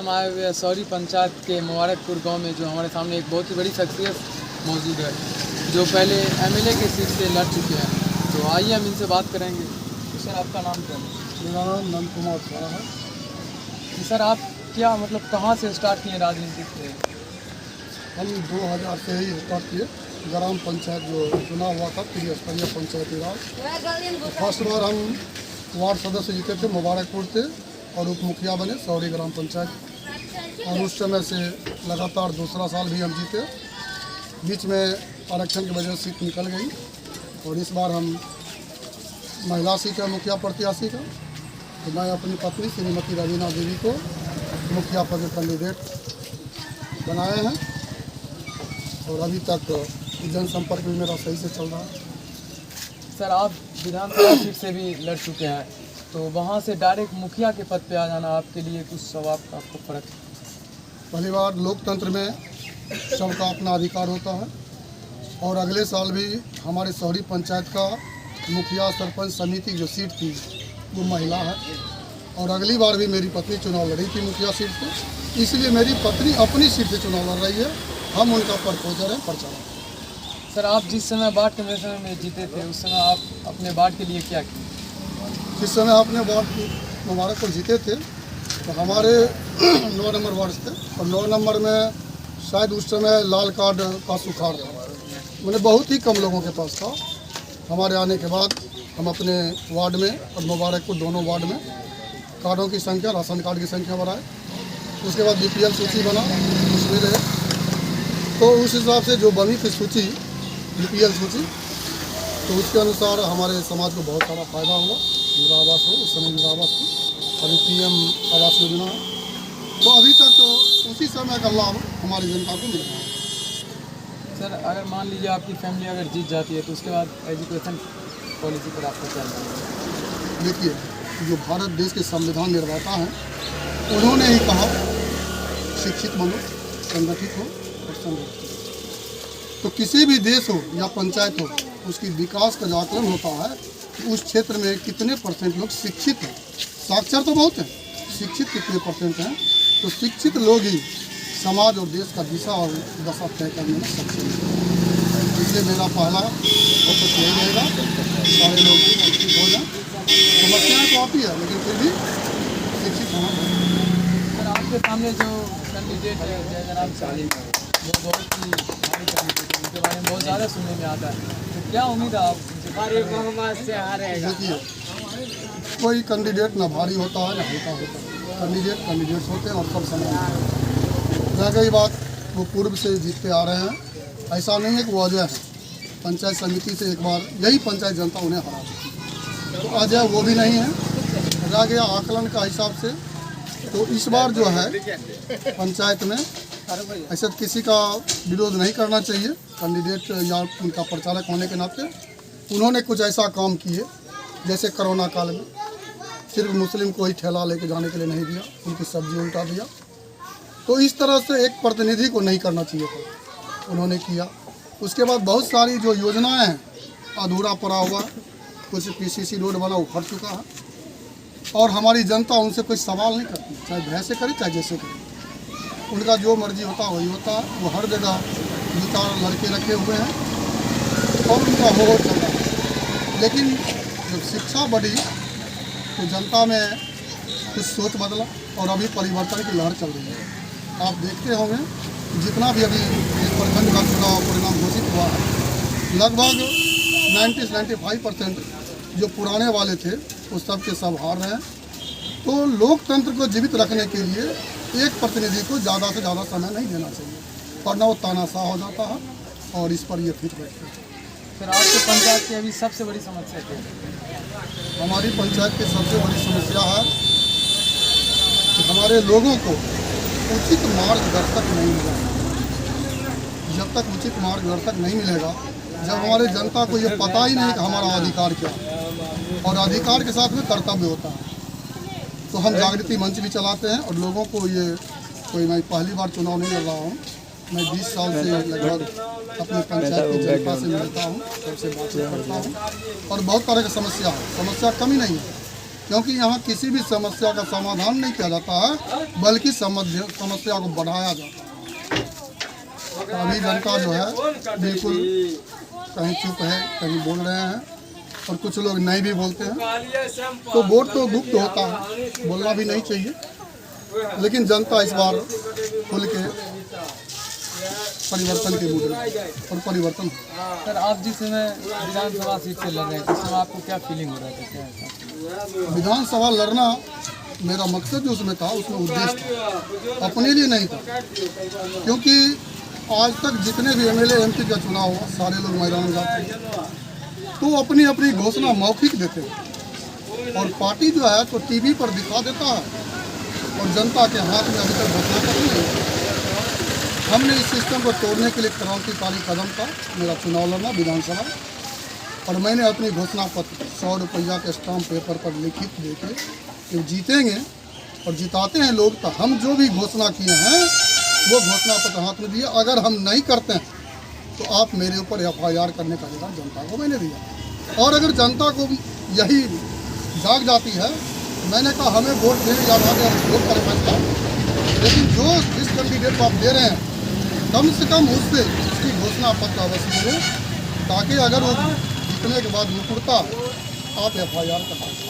हम आए हुए हैं सौरी पंचायत के मुबारकपुर गांव में, जो हमारे सामने एक बहुत ही बड़ी शख्सियत मौजूद है जो पहले एमएलए के सीट से लड़ चुके हैं। तो आइए हम इनसे बात करेंगे। तो सर, आपका नाम क्या है? मेरा नाम नंद कुमार खारा है। तो सर, आप क्या मतलब कहाँ से स्टार्ट किए राजनीति से? हम 2000 से ही स्टार्ट किए। ग्राम पंचायत जो चुनाव हुआ था त्रिस्तरीय पंचायती राज, तो फर्स्ट बार हम वार्ड सदस्य जीते थे, मुबारकपुर से, और उप मुखिया बने सौरी ग्राम पंचायत। और उस समय से लगातार दूसरा साल भी हम जीते। बीच में आरक्षण की वजह से सीट निकल गई, और इस बार हम महिला सीट है मुखिया प्रत्याशी का। तो मैं अपनी पत्नी श्रीमती रवीना देवी को मुखिया पद कैंडिडेट बनाए हैं, और अभी तक जनसंपर्क भी मेरा सही से चल रहा है। सर, आप विधानसभा सीट से भी लड़ चुके हैं, तो वहाँ से डायरेक्ट मुखिया के पद पे आ जाना आपके लिए कुछ स्वभाव का आपको फर्क? पहली बार लोकतंत्र में सबका अपना अधिकार होता है, और अगले साल भी हमारे सौरी पंचायत का मुखिया सरपंच समिति जो सीट थी वो महिला है, और अगली बार भी मेरी पत्नी चुनाव लड़ी थी मुखिया सीट से, इसलिए मेरी पत्नी अपनी सीट से चुनाव लड़ रही है। हम उनका प्रपोजर है पर्चा। सर, आप जिस समय वार्ड कमीशन में जीते थे उस समय आप अपने वार्ड के लिए क्या किए? जिस समय अपने वार्ड मुबारकपुर जीते थे तो हमारे 9 नंबर वार्ड थे, और 9 नंबर में शायद उस समय लाल कार्ड का सुखाड़ था, मैंने बहुत ही कम लोगों के पास था। हमारे आने के बाद हम अपने वार्ड में और मुबारकपुर दोनों वार्ड में कार्डों की संख्या, राशन कार्ड की संख्या बढ़ाए। उसके बाद बीपीएल सूची बना, उसमें रहे, तो उस हिसाब से जो बनी थी सूची, बीपीएल सूची, तो उसके अनुसार हमारे समाज को बहुत सारा फायदा हुआ। इंदिरा आवास हो, उस समय इंदिरा आवास थी, अभी पीएम आवास योजना है, तो अभी तक तो उसी समय का लाभ हमारी जनता को मिल रहा है। सर, अगर मान लीजिए आपकी फैमिली अगर जीत जाती है तो उसके बाद एजुकेशन पॉलिसी पर आपका क्या है? देखिए, जो भारत देश के संविधान निर्माता हैं उन्होंने ही कहा शिक्षित बनो, संगठित हो और संगठित हो। तो किसी भी देश हो या पंचायत हो, उसकी विकास का जो आकलन होता है कि उस क्षेत्र में कितने परसेंट लोग शिक्षित हैं। साक्षर तो बहुत हैं, शिक्षित कितने परसेंट हैं, तो शिक्षित लोग ही समाज और देश का दिशा और दशा तय करने में सक्षम है। इसलिए मेरा पहला फोकस यही रहेगा, सारे लोग शिक्षित हो जाएं। समस्याएँ तो आती है, लेकिन फिर भी शिक्षित होना चाहिए। सर, आपके सामने जो कैंडिडेट है जय जनाब सालिम, वो बहुत ही भारी कैंडिडेट है, उनके बारे में बहुत ज़्यादा सुनने में आता है, तो क्या उम्मीद है आप से हारेगा? देखिए, कोई कैंडिडेट ना भारी होता है ना हल्का होता है। कैंडिडेट्स होते हैं और सब समान होते हैं। रह गई बात, वो पूर्व से जीतते आ रहे हैं, ऐसा नहीं है कि वो अजय है। पंचायत समिति से एक बार यही पंचायत जनता उन्हें हरा दी, तो अजय वो भी नहीं है। रह गया आकलन का हिसाब से, तो इस बार जो है पंचायत में ऐसा किसी का विरोध नहीं करना चाहिए। कैंडिडेट या उनका प्रचारक होने के नाते उन्होंने कुछ ऐसा काम किए, जैसे कोरोना काल में सिर्फ मुस्लिम को ही ठेला लेके जाने के लिए नहीं दिया, उनकी सब्जी उल्टा दिया। तो इस तरह से एक प्रतिनिधि को नहीं करना चाहिए था, उन्होंने किया। उसके बाद बहुत सारी जो योजनाएं हैं अधूरा पड़ा हुआ, कुछ पीसीसी रोड बना वो फट चुका है, और हमारी जनता उनसे कोई सवाल नहीं करती, चाहे भय से करे चाहे जैसे करे, उनका जो मर्जी होता है वही होता है। वो हर जगह विचार लड़के रखे हुए हैं और उनका हो चल रहा है। लेकिन जब शिक्षा बढ़ी तो जनता में कुछ सोच बदला, और अभी परिवर्तन की लहर चल रही है। आप देखते होंगे जितना भी अभी इस प्रखंड का चुनाव परिणाम घोषित हुआ है, लगभग 90-95% जो पुराने वाले थे वो सब के सब हार रहे हैं। तो लोकतंत्र को जीवित रखने के लिए एक प्रतिनिधि को ज़्यादा से ज़्यादा समय नहीं देना चाहिए, वरना वो तानाशाह हो जाता है, और इस पर ये फिट बैठते हैं। सर, आपके पंचायत की अभी सबसे बड़ी समस्या क्या है? हमारी पंचायत की सबसे बड़ी समस्या है कि हमारे लोगों को उचित मार्गदर्शक नहीं मिला। जब तक उचित मार्गदर्शक नहीं मिलेगा, जब हमारे जनता को ये पता ही नहीं कि हमारा अधिकार क्या है, और अधिकार के साथ में कर्तव्य होता है, तो हम जागृति मंच भी चलाते हैं। और लोगों को ये कोई, मैं पहली बार चुनाव नहीं लड़ रहा हूँ, मैं 20 साल से लगभग अपने पंचायत की जनता से मिलता हूँ, सबसे बातचीत करता हूँ, और बहुत तरह की समस्या है, समस्या कमी नहीं है। क्योंकि यहाँ किसी भी समस्या का समाधान नहीं किया जाता है, बल्कि समस्या को बढ़ाया जाता है। तो अभी जनता जो है बिल्कुल कहीं चुप है, कहीं बोल रहे हैं, और कुछ लोग नहीं भी बोलते हैं। तो वोट तो गुप्त होता है, बोलना भी नहीं चाहिए, लेकिन जनता इस बार खुल के परिवर्तन के मूड में और परिवर्तन। सर आप जिस समय विधानसभा सीट से लड़ रहे थे उस समय आपको क्या फीलिंग हो रहा था, क्या विधानसभा लड़ना मेरा मकसद जो उसमें था, उसमें उद्देश्य था, अपने लिए नहीं था। क्योंकि आज तक जितने भी एमएलए एमपी का चुनाव हुआ, सारे लोग मैदान में जाते हैं तो अपनी अपनी घोषणा मौखिक देते हैं, और पार्टी जो है तो टीवी पर दिखा देता है, और जनता के हाथ में अभी तक घोषणा पत्र नहीं है। हमने इस सिस्टम को तोड़ने के लिए क्रांतिकारी कदम था मेरा चुनाव लड़ना विधानसभा, और मैंने अपनी घोषणा पत्र 100 रुपया के स्टाम्प पेपर पर लिखित देके कि जीतेंगे और जिताते हैं लोग, तो हम जो भी घोषणा किए हैं वो घोषणा पत्र हाथ में दिए। अगर हम नहीं करते हैं तो आप मेरे ऊपर FIR करने का अधिकार जनता को मैंने दिया। और अगर जनता को यही जाग जाती है, मैंने कहा हमें वोट देने या ना दें वोट कर सकता, लेकिन जो जिस कैंडिडेट को आप दे रहे हैं कम से कम उससे उसकी घोषणा पत्र अवश्य दें, ताकि अगर वो जीतने के बाद मुकरता आप FIR कर सकते।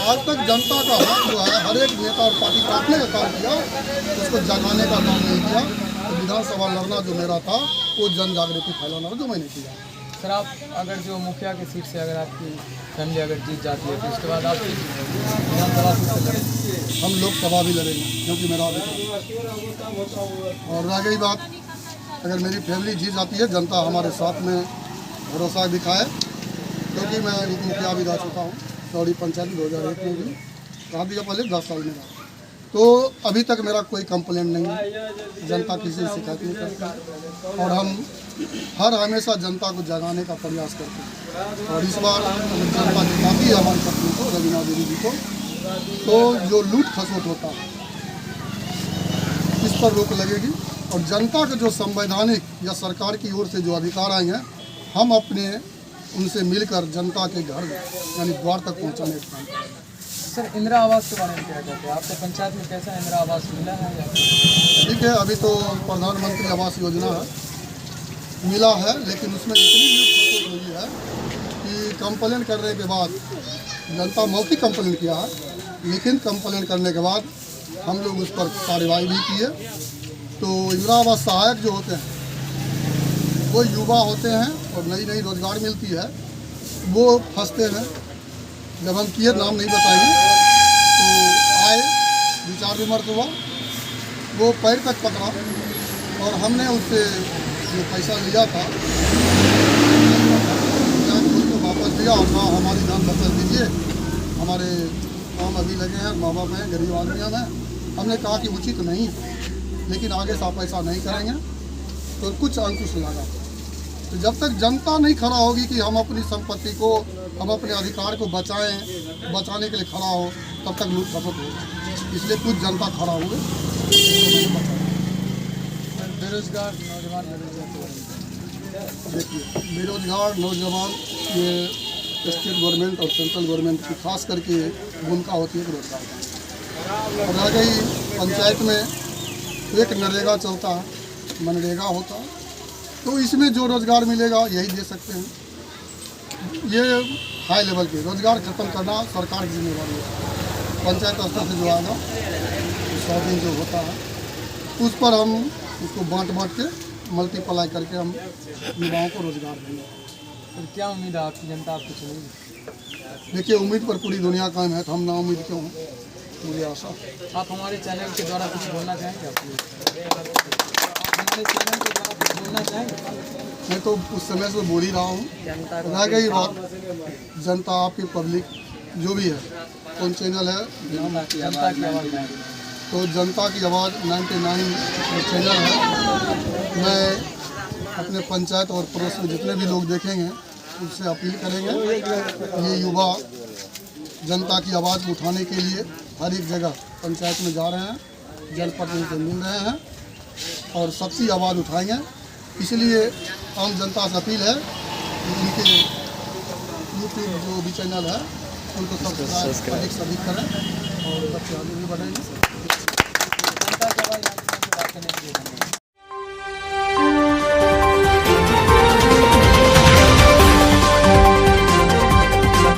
आज तक जनता का हक जो है हर एक नेता और पार्टी काटने का काम किया, उसको जगाने का काम नहीं किया। तो विधानसभा लड़ना जो मेरा था वो जन जागृति फैलाना जो मैंने किया। सर आप अगर जो मुखिया की सीट से अगर आपकी फैमिली अगर जीत जाती है तो उसके बाद आप विधानसभा सीट से लड़ेंगे? हम लोकसभा भी लड़ेंगे, क्योंकि मेरा और रह गई बात, अगर मेरी फैमिली जीत जाती है, जनता हमारे साथ में भरोसा दिखाए, क्योंकि मैं उप मुखिया भी रह चुका हूँ सौड़ी पंचायत 2001 में भी रहा दिया, पहले 10 साल में रहा। तो अभी तक मेरा कोई कंप्लेंट नहीं है, जनता किसी से शिकायत नहीं करती, और हम हर हमेशा जनता को जगाने का प्रयास करते हैं। और इस बार जनता जिताती है हमारी पत्नी को, रवीना देवी जी को, तो जो लूट खसोट होता है इस पर रोक लगेगी, और जनता का जो संवैधानिक या सरकार की ओर से जो अधिकार आए हैं, हम अपने उनसे मिलकर जनता के घर यानी द्वार तक पहुंचाने का काम करेंगे। सर इंदिरा आवास के बारे में क्या कहते हैं? आपके पंचायत में कैसा इंदिरा आवास मिला है या ठीक है, अभी तो प्रधानमंत्री आवास योजना है, मिला है, लेकिन उसमें इतनी लूट हुई है कि कंप्लेंट करने के बाद जनता मौखिक कंप्लेंट किया है, लेकिन कंप्लेंट करने के बाद हम लोग उस पर कार्रवाई भी की है। तो इंदिरा आवास सहायक जो होते हैं वो युवा होते हैं और नई नई रोजगार मिलती है, वो फंसते हैं। जब हम किए नाम नहीं बताएंगे तो आए, विचार विमर्श हुआ, वो पैर तक पकड़ा, और हमने उससे जो पैसा लिया था उसको वापस दिया, और ना हमारी जान बचत दीजिए, हमारे काम अभी लगे हैं, माँ बाप हैं, गरीब आदमियों में। हमने कहा कि उचित नहीं है, लेकिन आगे से आप ऐसा नहीं करेंगे, तो कुछ अंकुश लगा। तो जब तक जनता नहीं खड़ा होगी कि हम अपनी संपत्ति को, हम अपने अधिकार को बचाने के लिए खड़ा हो, तब तक लूट खपत होगी। इसलिए कुछ जनता खड़ा हुए। बेरोजगार नौजवान देखिए, बेरोजगार नौजवान ये स्टेट गवर्नमेंट और सेंट्रल गवर्नमेंट की खास करके भूमिका होती है रोजगार का। और रह गई पंचायत में एक नरेगा चलता है, मनरेगा होता है, तो इसमें जो रोज़गार मिलेगा यही दे सकते हैं। ये हाई लेवल के रोज़गार खत्म करना सरकार की जिम्मेवारी है। पंचायत स्तर से जो आएगा 100 दिन जो होता है उस पर हम उसको बांट के मल्टीप्लाई करके हम युवाओं को रोज़गार देंगे। तो क्या उम्मीद है आपकी जनता आपको चलेगी? देखिए, उम्मीद पर पूरी दुनिया कायम है, तो हम ना उम्मीद क्यों हैं, मुझे आशा। आप हमारे चैनल के द्वारा कुछ बोलना चाहेंगे? हमारे चैनल के द्वारा कुछ बोलना चाहेंगे? मैं तो उस समय से बोल ही रहा हूँ। रह गई बात, जनता आपकी पब्लिक जो भी है, कौन चैनल है, जनता की आवाज़ है, तो जनता की आवाज़ 99 चैनल है। मैं अपने पंचायत और पड़ोस में जितने भी लोग देखेंगे उनसे अपील करेंगे, ये युवा जनता की आवाज़ उठाने के लिए हर एक जगह पंचायत में जा रहे हैं, जनप्रतिनिधि से मिल रहे हैं और सबकी आवाज़ उठाएंगे। इसलिए आम जनता से अपील है कि इनके यूट्यूब जो भी चैनल है उनको सब्सक्राइब अधिक से अधिक करें और बच्चे आगे भी बढ़ेंगे।